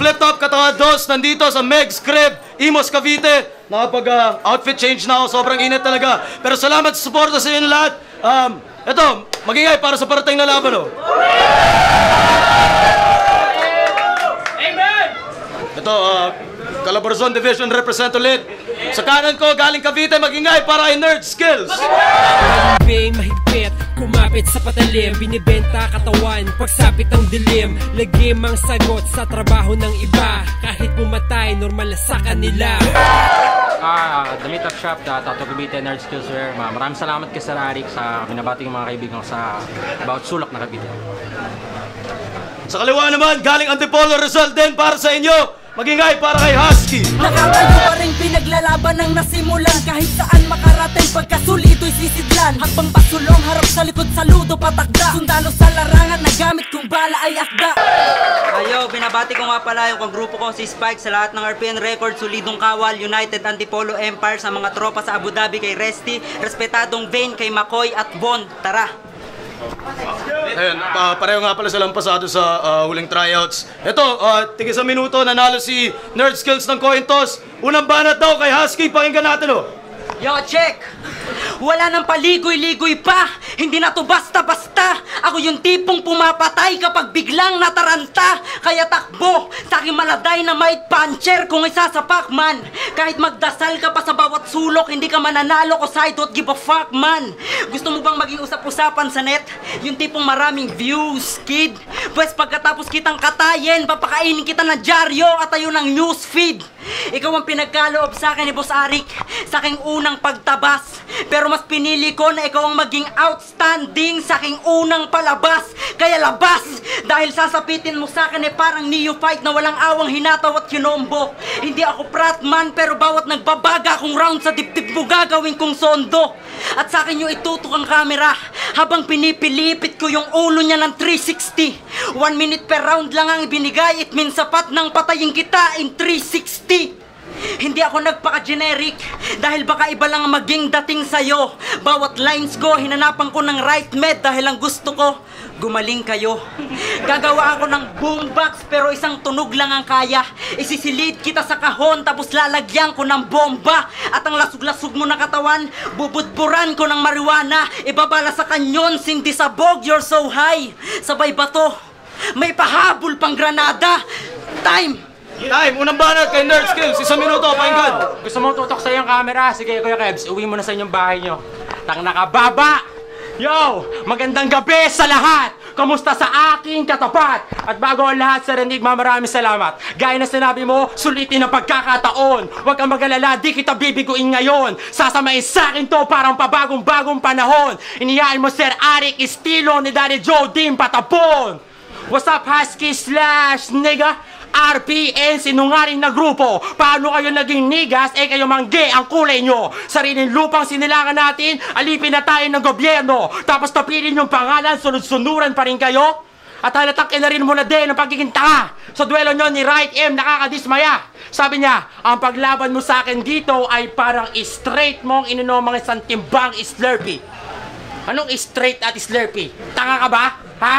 Flip Top Katawados, nandito sa Meg's Crib, Imos, Cavite. Nakapag-outfit change na ako, sobrang init talaga. Pero salamat sa suporta sa inyo lahat. Ito, magingay para sa parating na laban, oh. Amen! Ito, Calabarzon Division represent ulit. Sa kanan ko, galing Cavite, magingay para kay Nerd Skills. Mahigpit, kumapit sa patalim, binibenta katawan, pagsapit ang dilim, lagim ang sagot sa trabaho ng iba, kahit pumatay, normal na sa kanila. The Meetup Shop, Tato Cavite Nerd Skills Wear. Maraming salamat kay Sir Arik sa binabating mga kaibigan sa about sulak na Cavite. Sa kaliwa naman, galing Antipolo Rizal din para sa inyo. Magingay para kay Husky. Nakatayo pa rin pinaglalaban ng nasimulan, kahit saan makarating pagkasuli ito'y sisidlan. Habang pasulong harap sa likod saludo patakda, sundalo sa larangan na gamit kung bala ay akda. Ayo, binabati ko nga pala yung grupo ko si Spike sa lahat ng RPN Records, Solidong Kawal, United Antipolo Empire, sa mga tropa sa Abu Dhabi kay Resty, respetadong Vane kay McCoy at Von. Tara! Ayun, pareho nga pala silang pasado sa huling tryouts. Ito, tigis sa minuto, nanalo si Nerd Skills ng coin toss. Unang banat daw kay Husky, pakinggan natin, oh. Yo, check! Wala nang paligoy-ligoy pa! Hindi na to basta-basta! Ako yung tipong pumapatay kapag biglang nataranta! Kaya takbo sa aking maladay na might puncher kung isa sa Pac-Man! Kahit magdasal ka pa sa bawat sulok, hindi ka mananalo ko side, don't give a fuck, man! Gusto mo bang maging usap-usapan sa net? Yung tipong maraming views, kid? Pwes pagkatapos kitang katayin, papakainin kita ng dyaryo at ayun ang newsfeed! Ikaw ang pinagkaloob sa akin ni Boss Arik sa aking unang pagtabas. Pero mas pinili ko na ikaw ang maging outstanding sa aking unang palabas. Kaya labas! Dahil sasapitin mo sa akin parang neophyte na walang awang hinataw at kinombo. Hindi ako pratman pero bawat nagbabaga akong round sa dibdib mo gagawin kong sondo. At sa akin yung itutok ang camera habang pinipilipit ko yung ulo niya ng 360. 1 minute per round lang ang binigay, it means sapat nang patayin kita in 360. Hindi ako nagpaka-generic dahil baka iba lang maging dating sa'yo. Bawat lines ko, hinanapan ko ng right med dahil ang gusto ko, gumaling kayo. Gagawa ako ng boombox pero isang tunog lang ang kaya. Isisilid kita sa kahon tapos lalagyan ko ng bomba. At ang lasug-lasug mo na katawan, bubudburan ko ng marijuana. Ibabala sa kanyon, sindi sabog, you're so high. Sabay bato, may pahabol pang granada. Time! Time! Unang banat kay Nerd Skills, 1 minuto, pakinggan. Gusto mo tutok sa iyong camera? Sige, Kuya Kebs, uwi mo na sa inyong bahay nyo. Tang nakababa! Yo! Magandang gabi sa lahat! Kamusta sa aking katapat? At bago ang lahat sa Renigma, maraming salamat. Gaya na sinabi mo, sulitin ang pagkakataon. Huwag kang mag-alala, di kita bibiguin ngayon. Sasamain sa akin to parang pabagong-bagong panahon. Iniyain mo Sir Arik, estilo ni Daddy Joe Dim Patapon. What's up, Husky / nigga? RPN, sinungaling na grupo. Paano kayo naging nigas? Kayo mangge ang kulay nyo. Sariling lupang sinilangan natin, alipin na tayo ng gobyerno. Tapos tapilin yung pangalan, sunod-sunuran pa rin kayo. At halatang kinarin mo na din ang pagiging tanga. Sa duelo nyo ni Right M, nakakadismaya. Sabi niya, ang paglaban mo sa akin dito ay parang straight mong ininom mga isang timbang Slurpee. Anong straight at Slurpee? Tanga ka ba? Ha?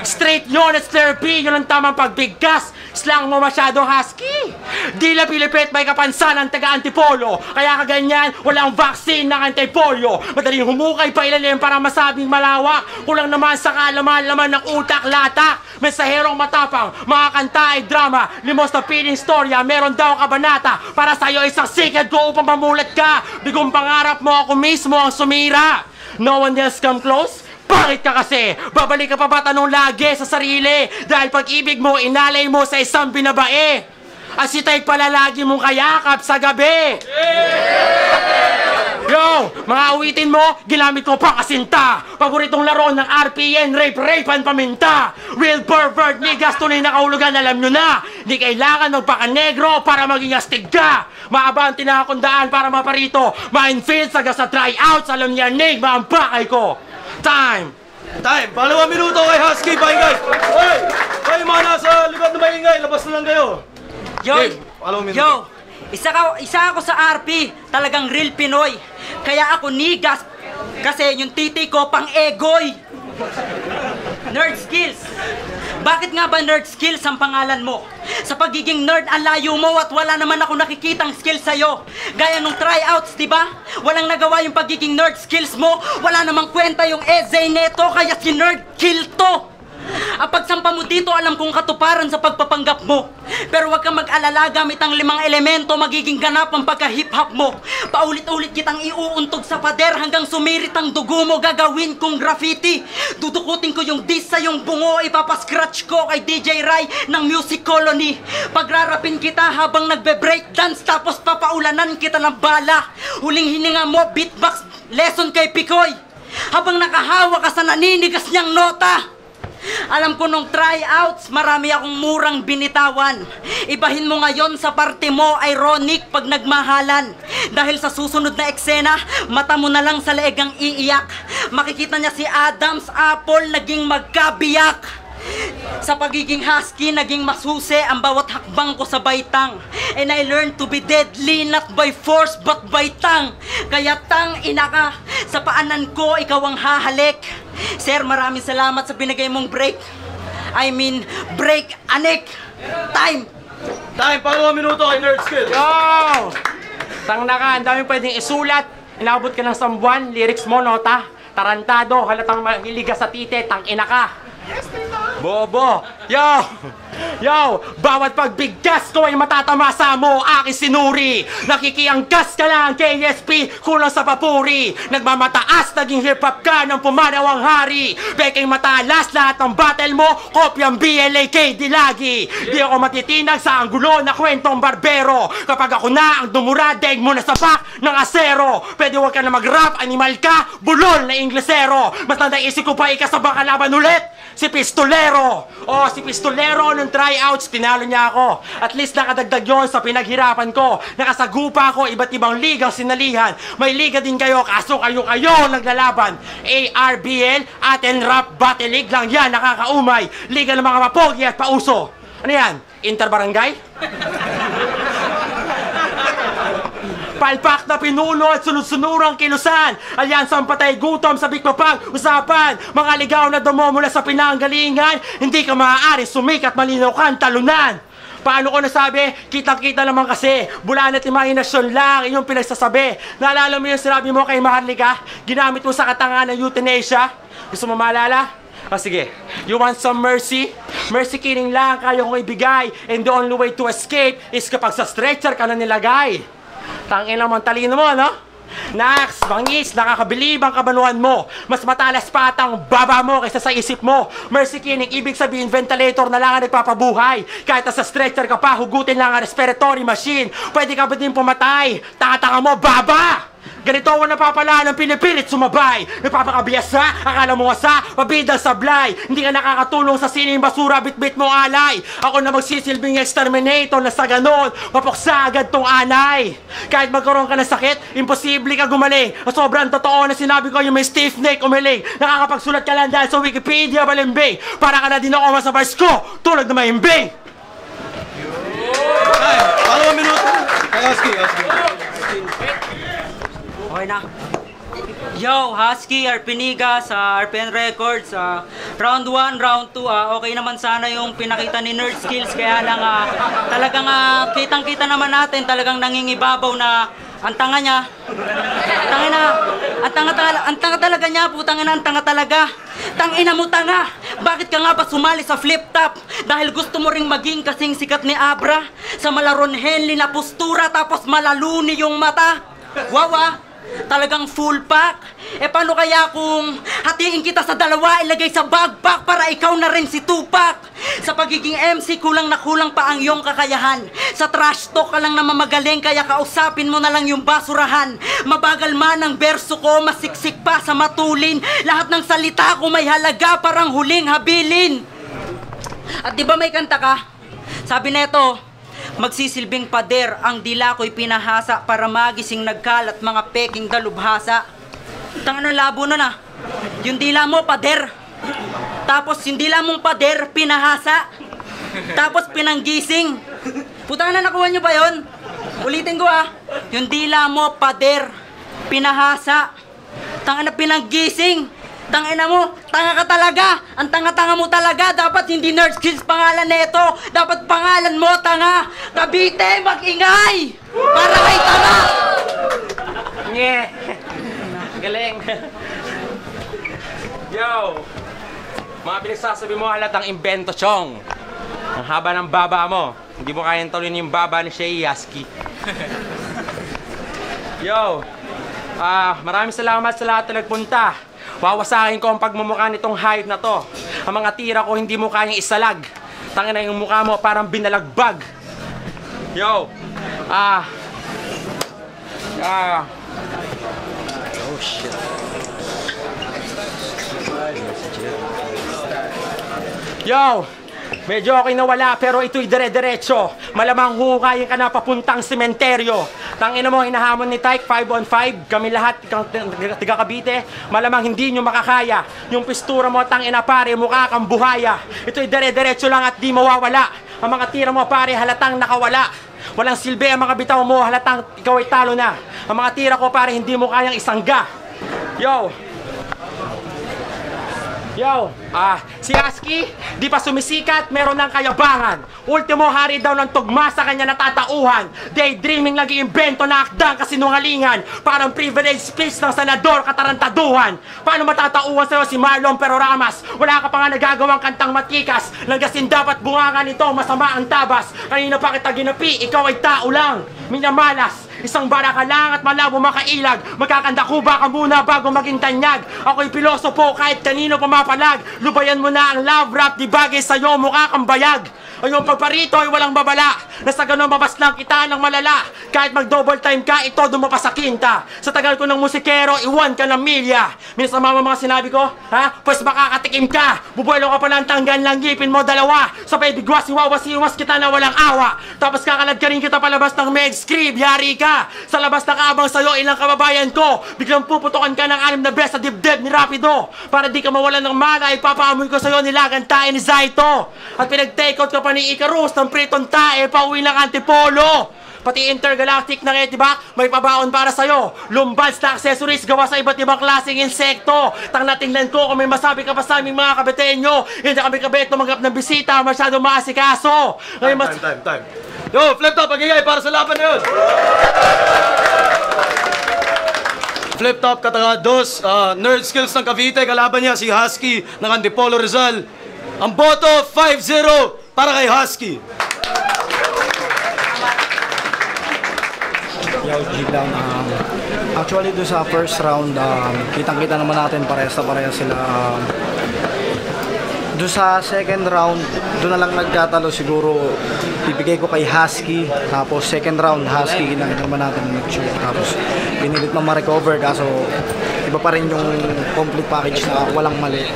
Straight yun at Slurpee, yun ang tamang pagbigkas. Slang mo masyadong husky. Dila Pilipit may kapansanan taga-antipolo. Kaya kaganyan, walang vaccine ng anti-polio. Madaling humukay pa ilalim para masabing malawak. Kulang naman sa kalaman-laman ng utak-latak. Mensaherong matapang, mga kanta ay drama. Limos na piling storya, meron daw kabanata. Para sa'yo isang sikat ko upang mamulat ka. Bigong pangarap mo, ako mismo ang sumira. No one else come close? Bakit ka kasi? Babalik ka pa ba tanong lagi sa sarili? Dahil pag-ibig mo, inalay mo sa isang binabae. At si Tay pala lagi mong kayakap sa gabi. Yo, mga awitin mo, ginamit ko pang kasinta. Paboritong laro ng RPN, rape-rapean paminta. Real pervert, niggas, tunay na kahulugan, alam nyo na. Di kailangan magpaka-negro para maging astig ka. Maaba ang tinakundaan para maparito. Minefield, saga sa tryouts, alam niya, Enigma ang pakay ko. Time! Time! 2 minuto kay Husky, pakinggan. Hoy! Kayo mga nasa likod na maingay, labas na lang kayo. Yo! Okay, 2 minuto. Yo! Isa ako sa RP, talagang real Pinoy. Kaya ako nigas, kasi yung titi ko pang egoy. Nerd Skills. Bakit nga ba nerd skills ang pangalan mo? Sa pagiging nerd ang layo mo at wala naman ako nakikitang skills sa'yo. Gaya nung tryouts, diba? Walang nagawa yung pagiging nerd skills mo. Wala namang kwenta yung essay neto, kaya si nerd kill to. Ang pagsampa mo dito, alam kong katuparan sa pagpapanggap mo. Pero huwag kang mag-alala, gamit ang 5 elemento, magiging ganap ang pagka-hip-hop mo. Paulit-ulit kitang iuuntog sa pader hanggang sumirit ang dugo mo, gagawin kong graffiti. Dudukutin ko yung diss sa yung bungo, ipapascratch ko kay DJ Rai ng Music Colony. Pagrarapin kita habang nagbe-breakdance, tapos papaulanan kita ng bala. Huling hininga mo, beatbox lesson kay Pikoy, habang nakahawa ka sa naninigas niyang nota. Alam ko nung tryouts, marami akong murang binitawan. Ibahin mo ngayon sa parte mo, ironic pag nagmahalan. Dahil sa susunod na eksena, mata mo na lang sa leeg ang iiyak. Makikita niya si Adam's apple naging magkabiyak. Sa pagiging husky, naging masusi ang bawat hakbang ko sa baitang. And I learned to be deadly, not by force but by tongue. Kaya tang ina ka, sa paanan ko ikaw ang hahalik. Sir, maraming salamat sa binigay mong break. I mean, break, anek. Time! Time, pang 2 minuto kay Nerd Skills. Yo! Tang na ka, ang daming pwedeng isulat. Inabot ka ng sambuan, lyrics mo, nota. Tarantado, halatang mahiliga sa tite, tang ina ka. Bobo! Yo! Yo! Bawat pagbigkas ko ay matatamasa mo, aking sinuri. Nakikiangkas ka lang, KSP, kulang sa papuri. Nagmamataas, naging hip-hop ka ng pumanawang hari. Peking matalas, lahat ng battle mo, kopyang BLAK dilagi. Di ako matitinag sa anggulo na kwentong barbero. Kapag ako na ang dumuradeg mo na sa back ng asero. Pwede huwag ka na mag-rap, animal ka, bulol na inglesero. Mas nadaisip ko pa ikasabang kalaban ulit, si Pistolero. Oh, si Pistolero nung tryouts, tinalo niya ako. At least nakadagdag yon sa pinaghirapan ko. Nakasagupa ako, iba't ibang ligang sinalihan. May liga din kayo, kaso kayo naglalaban. ARBL, atin rap battle league lang yan, nakakaumay. Liga ng mga mapogi at pauso. Ano yan? Interbarangay? Palpak na pinuno at sunod-sunurang kilusan. Alyansang patay gutom sa bigpapag usapan. Mga ligaw na dumo mula sa pinanggalingan. Hindi ka maaari sumikat, malinaw kang talunan. Paano ko nasabi? Kitang-kita naman kasi. Bulan at imahinasyon lang inyong pinagsasabi. Naalala mo yung sinabi mo kay Maharlika? Ginamit mo sa katangahan ng euthanasia? Gusto mo maalala? Sige. You want some mercy? Mercy killing lang kaya kong ibigay. And the only way to escape is kapag sa stretcher ka na nilagay. Tangin naman talino mo, no? Nax, bangis, nakakabilib ang kabanuan mo. Mas matalas pa atang baba mo kaysa sa isip mo. Mercy killing, ibig sabihin ventilator na lang ang nagpapabuhay. Kahit sa stretcher ka pa, hugutin lang ang respiratory machine. Pwede ka ba din pumatay? Tanga-tanga mo, baba! Ganito ako napapala ng pinipilit sumabay. Nagpapakabiyasa, akala mo sa pabidang sablay. Hindi ka nakakatulong sa sining basura, bit-bit mo alay. Ako na magsisilbing exterminator na sa ganon, papuksa agad tong anay. Kahit magkaroon ka ng sakit, imposible ka gumaling. Sobrang totoo na sinabi ko yung may stiff neck umiling. Nakakapagsulat ka lang dahil sa Wikipedia balimbing. Para ka na din ako sa bars ko, tulad na mahimbing. Time, pang 2 minuto. Husky. Okay na. Yo, Husky, Arpeniga sa RPN Records. Round 1, round 2. Okay naman sana yung pinakita ni Nerd Skills. Kaya lang talagang kitang-kita naman natin. Talagang nangingibabaw na ang tanga niya. Ang tanga talaga niya. Putang ina, ang tanga talaga. Tangina mo tanga. Bakit ka nga ba sumali sa flip top? Dahil gusto mo ring maging kasing sikat ni Abra? Sa malaron Henley na postura tapos malaluni yung mata? Wawa. Talagang full pack. Paano kaya kung hatiin kita sa dalawa, ilagay sa backpack para ikaw na rin si Tupac? Sa pagiging MC, kulang na kulang pa ang iyong kakayahan. Sa trash talk ka lang na mamagaling, kaya kausapin mo na lang yung basurahan. Mabagal man ang berso ko, masiksik pa sa matulin. Lahat ng salita ko may halaga, parang huling habilin. At di ba may kanta ka? Sabi neto, magsisilbing pader, ang dila ko'y pinahasa para magising nagkalat mga peking dalubhasa. Tangan ng labo nun Yung dila mo, pader. Tapos yung dila mong pader, pinahasa. Tapos pinanggising. Putang na, nakuha nyo ba yun? Ulitin ko Yung dila mo, pader, pinahasa. Tangan na pinanggising. Tangina mo, tanga ka talaga. Ang tanga-tanga mo talaga. Dapat hindi Nerd Skills pangalan nito. Dapat pangalan mo, tanga. Cavite, mag-ingay. Para kay tanga. Nye! Galing! Yo! Mga pinagsasabi mo halatang imbento, Chong. Ang haba ng baba mo. Hindi mo kayang tuloy yung baba ni Shea Yaski. Yo! Maraming salamat sa lahat na nagpunta. Wawasakin ko ang pagmumukha nitong hayop na to. Ang mga tira ko hindi mo kayang isalag. Tangina yung mukha mo parang binalagbag. Yo! Oh shit. Yo! Medyo okay na wala pero ito'y dire-diretso. Malamang huhukayin ka na papuntang sementeryo. Tangina mo, hinahamon ni Tyke 5 on 5. Kami lahat, tiga Cavite. Malamang hindi nyo makakaya. Yung pistura mo, tangina pare, mukha kang buhaya. Ito'y dire-diretso lang at di mawawala. Ang mga tira mo pare, halatang nakawala. Walang silbi ang mga bitaw mo, halatang ikaw ay talo na. Ang mga tira ko pare, hindi mo kayang isangga. Yo! Yo! Si Husky, di pa sumisikat, meron ng kayabangan. Ultimo hari daw ng tugma sa kanya natatauhan. Daydreaming nag-iimbento na akdang kasinungalingan. Parang privilege speech ng senador katarantaduhan. Paano matatauhan sa'yo si Marlon Peroramas? Wala ka pa nga nagagawang kantang matikas. Langgasin dapat bungangan nito, masama ang tabas. Kanina pa kita ginapi, ikaw ay tao lang. Minamalas, isang bara ka lang at malabo makailag. Magkakandako ka muna bago maging tanyag. Ako'y pilosopo kahit kanino pumapalag. Lubayan mo na ang love rap, di bagay sa'yo mukha kang bayag. Ang iyong pagparito ay walang babala. Nasa ganun mabas lang kita ng malala. Kahit mag-double time ka, ito dumapas sa kinta. Sa tagal ko ng musikero, iwan ka ng milya. Minasama mo mga sinabi ko, ha? Pues makakatikim ka. Bubuelo ka pa ng tanggal ng ngipin mo dalawa. Sabay bigwas, iwawas kita na walang awa. Tapos kakalad ka rin kita palabas ng med script, yari ka. Sa labas na kaabang sa'yo, ilang kababayan ko. Biglang puputokan ka ng 6 na beses sa dibdib ni Rapido. Para di ka mawalan ng mana, ipapaamoy ko sa'yo nilagan tayo ni Zaito. At pinag-take out ka pa ni Icarus ng pritong tae, pauwi ng Antipolo. Pati intergalactic na diba? May pabaon para sa'yo. Lumbads na accessories gawa sa iba't ibang klaseng insekto. Tingnan ko kung may masabi ka pa sa aming mga kabetenyo. Hindi kami kabet tumanggap ng bisita, masyado maasikaso. Time. Yo, flip top, magigay para sa laban na yun. Flip top, Katanga 2, Nerd Skills ng Cavite, kalaban niya si Husky ng Antipolo Rizal. Ang boto, 5-0 para kay Husky. Yo, G-Down. Actually, doon sa first round, kitang-kita naman natin parehas sila. Doon sa second round, doon na lang nagkatalo siguro. Ibigay ko kay Husky. Tapos second round, Husky, kinakita naman natin na nag-shoot. Tapos pinilit na ma-recover. Kaso iba pa rin yung complete package na walang mali.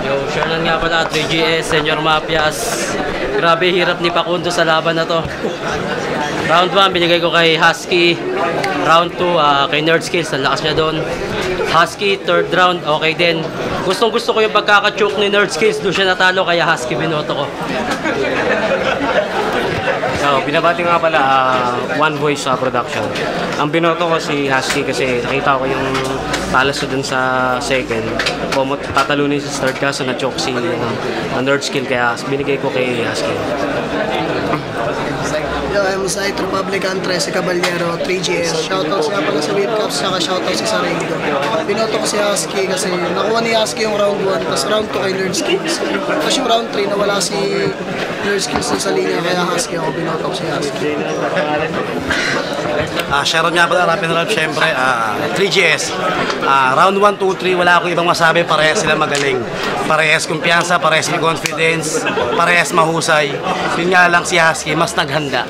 Yo, Shernan nga pala, 3GS, Senior Mafias. Grabe, hirap ni Pakundo sa laban na to. Round 1, binigay ko kay Husky. Round 2, kay Nerd Skills, ang lakas niya doon. Husky, third round, okay din. Gustong gusto ko yung pagkakachoke ni Nerd Skills, doon siya natalo, kaya Husky binoto ko. So, binabati nga pala One Voice Production. Ang binoto ko si Husky kasi nakita ko yung talas ko dun sa second. Tatalunin sa third kaso na-choke si Nerd Skill kaya binigay ko kay Husky. Yo, I'm Site Republican 13 Caballero, 3GS. Shoutout siya pala sa Whipcaps, saka shoutout si Sarili ko. Binoto ko si Husky kasi nakuha ni Husky yung round 1, tapos round 2 kay Nerd Skills. Tapos yung round 3 nawala si Nerd Skills sa linya, kaya Husky ako, binoto ko si Husky. Sharon nga pala, Rapid Rap, syempre, 3GS. Round 1, 2, 3, wala akong ibang masabi, parehas sila magaling. Parehas kumpiyansa, parehas may confidence, parehas mahusay. Yun nga lang si Husky, mas naghanda.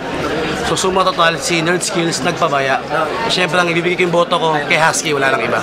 So suma total, si Nerd Skills nagpabaya. Syempre lang ibibigay ko yung boto ko kay Husky, wala lang iba.